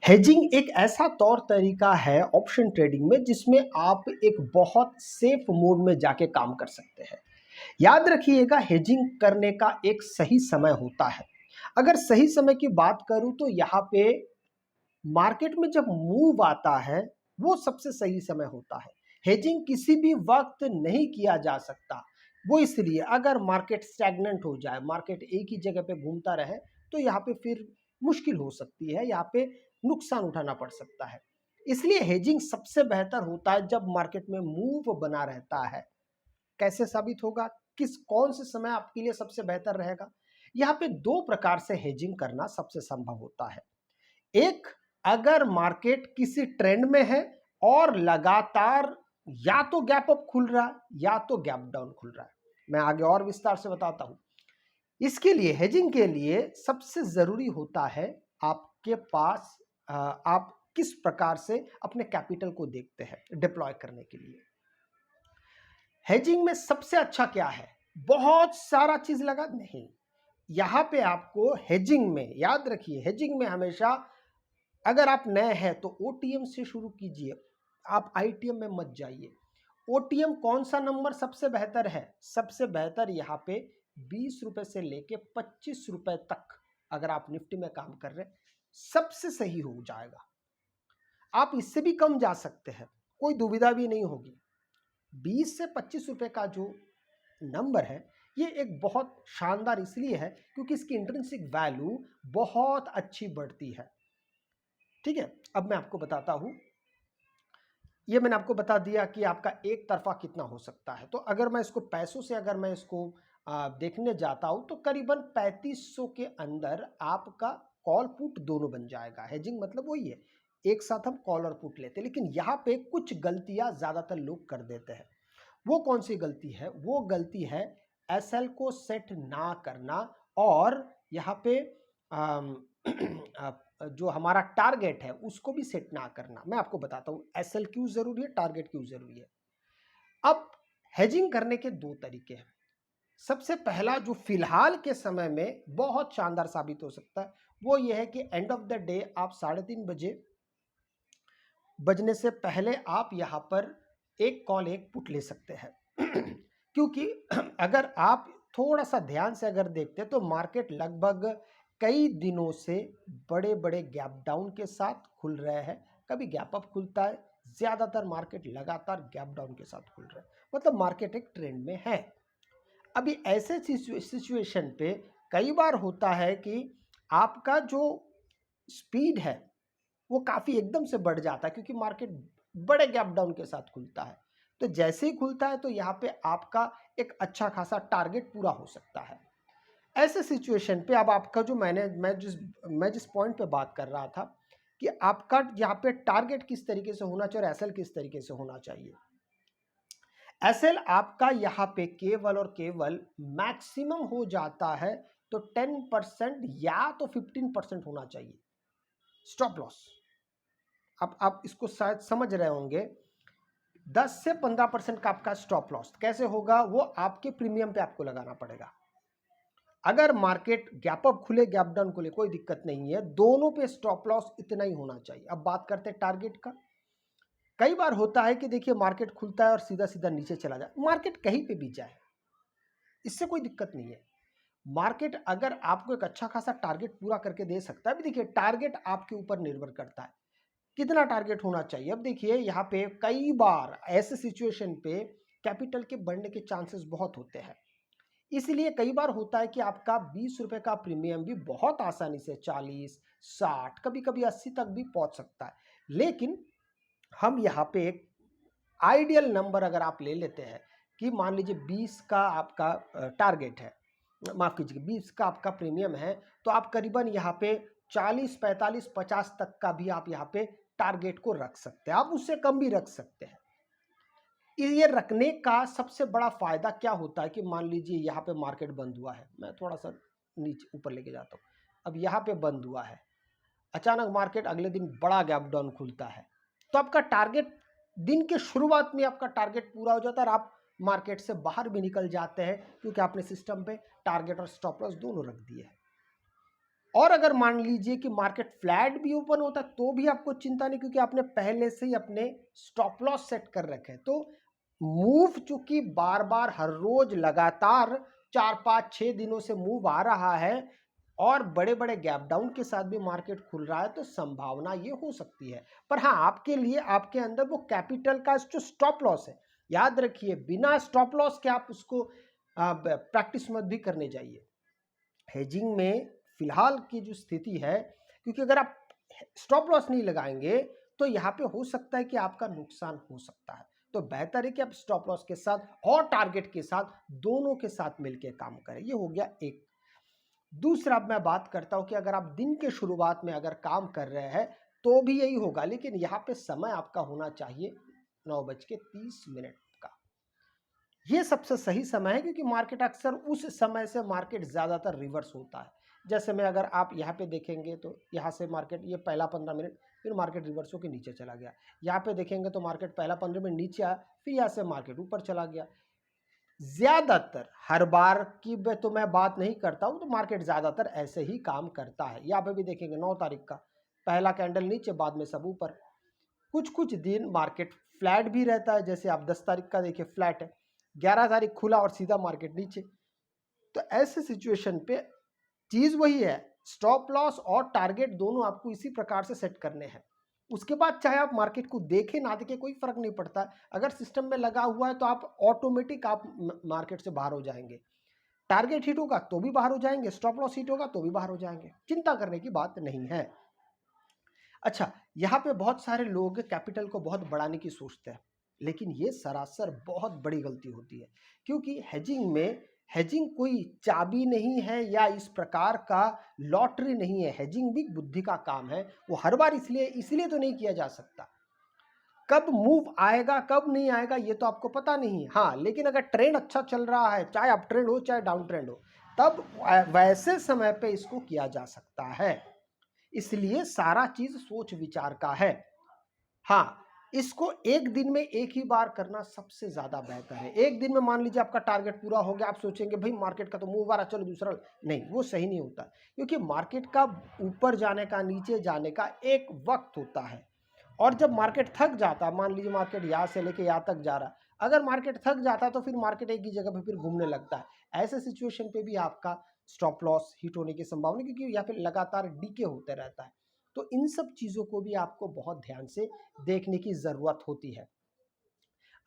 Hedging एक ऐसा तौर तरीका है ऑप्शन ट्रेडिंग में जिसमें आप एक बहुत सेफ मोड में जाके काम कर सकते हैं। याद रखिएगा, हेजिंग करने का एक सही समय होता है। अगर सही समय की बात करूं तो यहाँ पे मार्केट में जब मूव आता है वो सबसे सही समय होता है। हेजिंग किसी भी वक्त नहीं किया जा सकता। वो इसलिए अगर मार्केट स्टैग्नेंट हो जाए, मार्केट एक ही जगह पे घूमता रहे तो यहाँ पे फिर मुश्किल हो सकती है, यहाँ पे नुकसान उठाना पड़ सकता है। इसलिए हेजिंग सबसे बेहतर होता है जब मार्केट में मूव बना रहता है। कैसे साबित होगा, किस कौन से समय आपके लिए सबसे बेहतर रहेगा? यहाँ पे दो प्रकार से हेजिंग करना सबसे संभव होता है। एक, अगर मार्केट किसी ट्रेंड में है और लगातार या तो गैप अप खुल रहा है या तो गैप डाउन खुल रहा है। मैं आगे और विस्तार से बताता हूं। इसके लिए, हेजिंग के लिए सबसे जरूरी होता है आपके पास आप किस प्रकार से अपने कैपिटल को देखते हैं डिप्लॉय करने के लिए। हेजिंग में सबसे अच्छा क्या है? बहुत सारा चीज लगा नहीं। यहां पे आपको हेजिंग में, याद रखिए, हेजिंग में हमेशा अगर आप नए हैं तो ओटीएम से शुरू कीजिए, आप आईटीएम में मत जाइए। ओटीएम कौन सा नंबर सबसे बेहतर है? सबसे बेहतर यहाँ पे 20 रुपए से लेके 25 रुपए तक अगर आप निफ्टी में काम कर रहे हैं सबसे सही हो जाएगा। आप इससे भी कम जा सकते हैं, कोई दुविधा भी नहीं होगी। 20 से 25 रुपए का जो नंबर है ये एक बहुत शानदार इसलिए है क्योंकि इसकी इंट्रिंसिक वैल्यू बहुत अच्छी बढ़ती है। ठीक है, अब मैं आपको बताता हूं। ये मैंने आपको बता दिया कि आपका एक तरफा कितना हो सकता है। तो अगर मैं इसको पैसों से अगर मैं इसको देखने जाता हूं तो करीबन 3500 के अंदर आपका कॉल पुट दोनों बन जाएगा। हेजिंग मतलब वही है, एक साथ हम कॉल और पुट लेते हैं। लेकिन यहाँ पे कुछ गलतियां ज्यादातर लोग कर देते हैं। वो कौन सी गलती है? वो गलती है एसएल को सेट ना करना और यहाँ पे जो हमारा टारगेट है उसको भी सेट ना करना। मैं आपको बताता हूं एसएल क्यों जरूरी है, टारगेट क्यों जरूरी है। अब हेजिंग करने के दो तरीके हैं। सबसे पहला जो फिलहाल के समय में बहुत शानदार साबित हो सकता है वो ये है कि एंड ऑफ द डे आप 3:30 बजे बजने से पहले आप यहां पर एक कॉल एक पुट ले सकते हैं। क्योंकि अगर आप थोड़ा सा ध्यान से अगर देखते हैं तो मार्केट लगभग कई दिनों से बड़े बड़े गैप डाउन के साथ खुल रहे हैं। कभी गैप अप खुलता है, ज्यादातर मार्केट लगातार गैप डाउन के साथ खुल रहा है, मतलब मार्केट एक ट्रेंड में है। अभी ऐसे सिचुएशन पे कई बार होता है कि आपका जो स्पीड है वो काफी एकदम से बढ़ जाता है क्योंकि मार्केट बड़े गैप डाउन के साथ खुलता है। तो जैसे ही खुलता है तो यहाँ पे आपका एक अच्छा खासा टारगेट पूरा हो सकता है। ऐसे सिचुएशन पे अब आपका जो मैं जिस पॉइंट पे बात कर रहा था कि आपका यहाँ पे टारगेट किस तरीके से होना चाहिए और एसएल किस तरीके से होना चाहिए। एसएल आपका यहाँ पे केवल और केवल मैक्सिमम हो जाता है तो 10% या तो 15% होना चाहिए स्टॉप लॉस। अब आप इसको शायद समझ रहे होंगे। 10 से 15% का आपका स्टॉप लॉस कैसे होगा? वो आपके प्रीमियम पे आपको लगाना पड़ेगा। अगर मार्केट गैप अप खुले गैप डाउन खुले कोई दिक्कत नहीं है, दोनों पे स्टॉप लॉस इतना ही होना चाहिए। अब बात करते हैं टारगेट का। कई बार होता है कि देखिए मार्केट खुलता है और सीधा सीधा नीचे चला जाए, मार्केट कहीं पे भी जाए इससे कोई दिक्कत नहीं है। मार्केट अगर आपको एक अच्छा खासा टारगेट पूरा करके दे सकता है। अभी देखिए टारगेट आपके ऊपर निर्भर करता है कितना टारगेट होना चाहिए। अब देखिए यहाँ पे कई बार ऐसे सिचुएशन पे कैपिटल के बढ़ने के चांसेस बहुत होते हैं। इसलिए कई बार होता है कि आपका 20 रुपए का प्रीमियम भी बहुत आसानी से 40, 60, कभी कभी 80 तक भी पहुंच सकता है। लेकिन हम यहाँ पे एक आइडियल नंबर अगर आप ले लेते हैं कि मान लीजिए 20 का आपका टारगेट है, माफ कीजिए 20 का आपका प्रीमियम है, तो आप करीबन यहाँ पे 40, 45, 50 तक का भी आप यहाँ पे टारगेट को रख सकते हैं। आप उससे कम भी रख सकते हैं। ये रखने का सबसे बड़ा फायदा क्या होता है कि मान लीजिए यहाँ पे मार्केट बंद हुआ है, मैं थोड़ा सा नीचे ऊपर लेके जाता हूँ। अब यहाँ पे बंद हुआ है, अचानक मार्केट अगले दिन बड़ा गैप डाउन खुलता है, तो आपका टारगेट दिन के शुरुआत में आपका टारगेट पूरा हो जाता है और आप मार्केट से बाहर भी निकल जाते हैं क्योंकि आपने सिस्टम पे टारगेट और स्टॉप लॉस दोनों रख दिए हैं। और अगर मान लीजिए कि मार्केट फ्लैट भी ओपन होता है तो भी आपको चिंता नहीं, क्योंकि आपने पहले से ही अपने स्टॉप लॉस सेट कर रखे हैं। तो मूव चूंकि बार बार हर रोज लगातार 4 5 6 दिनों से मूव आ रहा है और बड़े बड़े गैप डाउन के साथ भी मार्केट खुल रहा है, तो संभावना ये हो सकती है। पर हाँ, आपके लिए आपके अंदर वो कैपिटल का जो स्टॉप लॉस है, याद रखिए बिना स्टॉप लॉस के आप उसको प्रैक्टिस मत भी करने जाइए। हेजिंग में फिलहाल की जो स्थिति है, क्योंकि अगर आप स्टॉप लॉस नहीं लगाएंगे तो यहाँ पे हो सकता है कि आपका नुकसान हो सकता है। तो बेहतर है कि आप स्टॉप लॉस के साथ और टारगेट के साथ दोनों के साथ मिलकर काम करें। ये हो गया एक। दूसरा अब मैं बात करता हूं कि अगर आप दिन के शुरुआत में अगर काम कर रहे हैं तो भी यही होगा, लेकिन यहाँ पे समय आपका होना चाहिए 9:30 का। ये सबसे सही समय है, क्योंकि मार्केट अक्सर उस समय से मार्केट ज़्यादातर रिवर्स होता है। जैसे में अगर आप यहाँ पे देखेंगे तो यहाँ से मार्केट ये पहला 15 मिनट, फिर मार्केट रिवर्स होकर नीचे चला गया। यहाँ पे देखेंगे तो मार्केट पहला 15 मिनट नीचे आया, फिर यहाँ से मार्केट ऊपर चला गया। ज़्यादातर, हर बार की तो मैं बात नहीं करता हूँ, तो मार्केट ज़्यादातर ऐसे ही काम करता है। यहाँ पे भी देखेंगे 9 तारीख का पहला कैंडल नीचे, बाद में सब ऊपर। कुछ कुछ दिन मार्केट फ्लैट भी रहता है, जैसे आप 10 तारीख का देखिए फ्लैट है, 11 तारीख खुला और सीधा मार्केट नीचे। तो ऐसे सिचुएशन पे चीज़ वही है, स्टॉप लॉस और टारगेट दोनों आपको इसी प्रकार से सेट करने हैं। उसके बाद चाहे आप मार्केट को देखें ना देखें कोई फर्क नहीं पड़ता। अगर सिस्टम में लगा हुआ है तो आप ऑटोमेटिक आप मार्केट से बाहर हो जाएंगे। टारगेट हिट होगा तो भी बाहर हो जाएंगे, स्टॉप लॉस हिट होगा तो भी बाहर हो जाएंगे, चिंता करने की बात नहीं है। अच्छा, यहाँ पे बहुत सारे लोग कैपिटल को बहुत बढ़ाने की सोचते हैं, लेकिन ये सरासर बहुत बड़ी गलती होती है। क्योंकि हेजिंग कोई चाबी नहीं है या इस प्रकार का लॉटरी नहीं है। हेजिंग भी बुद्धि का काम है। वो हर बार इसलिए तो नहीं किया जा सकता। कब मूव आएगा कब नहीं आएगा ये तो आपको पता नहीं। हाँ, लेकिन अगर ट्रेंड अच्छा चल रहा है, चाहे अप ट्रेंड हो चाहे डाउन ट्रेंड हो, तब वैसे समय पे इसको किया जा सकता है। इसलिए सारा चीज सोच विचार का है। हाँ, इसको एक दिन में एक ही बार करना सबसे ज्यादा बेहतर है। एक दिन में मान लीजिए आपका टारगेट पूरा हो गया, आप सोचेंगे भाई मार्केट का तो मूव आ रहा, चलो दूसरा, नहीं, वो सही नहीं होता। क्योंकि मार्केट का ऊपर जाने का नीचे जाने का एक वक्त होता है, और जब मार्केट थक जाता है, मान लीजिए मार्केट यहाँ से लेके यहाँ तक जा रहा है, अगर मार्केट थक जाता है तो फिर मार्केट एक ही जगह पे फिर घूमने लगता है। ऐसे सिचुएशन पे भी आपका स्टॉप लॉस हिट होने की संभावना, क्योंकि यहाँ पे लगातार डीके होते रहता है। तो इन सब चीज़ों को भी आपको बहुत ध्यान से देखने की ज़रूरत होती है।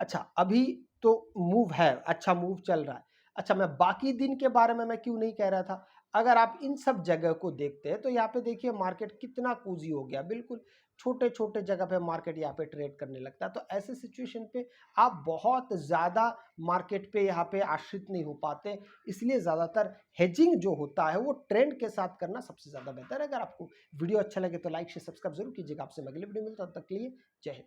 अच्छा, अभी तो मूव है, अच्छा मूव चल रहा है। अच्छा, मैं बाकी दिन के बारे में मैं क्यों नहीं कह रहा था? अगर आप इन सब जगह को देखते हैं तो यहाँ पे देखिए मार्केट कितना कूजी हो गया, बिल्कुल छोटे-छोटे जगह पे मार्केट यहाँ पे ट्रेड करने लगता है। तो ऐसे सिचुएशन पे आप बहुत ज़्यादा मार्केट पे यहाँ पे आश्रित नहीं हो पाते। इसलिए ज़्यादातर हेजिंग जो होता है वो ट्रेंड के साथ करना सबसे ज़्यादा बेहतर है। अगर आपको वीडियो अच्छा लगे तो लाइक शेयर सब्सक्राइब जरूर कीजिएगा। आपसे मैं अगले वीडियो में मिलता हूं, तब तक के लिए जय हिंद।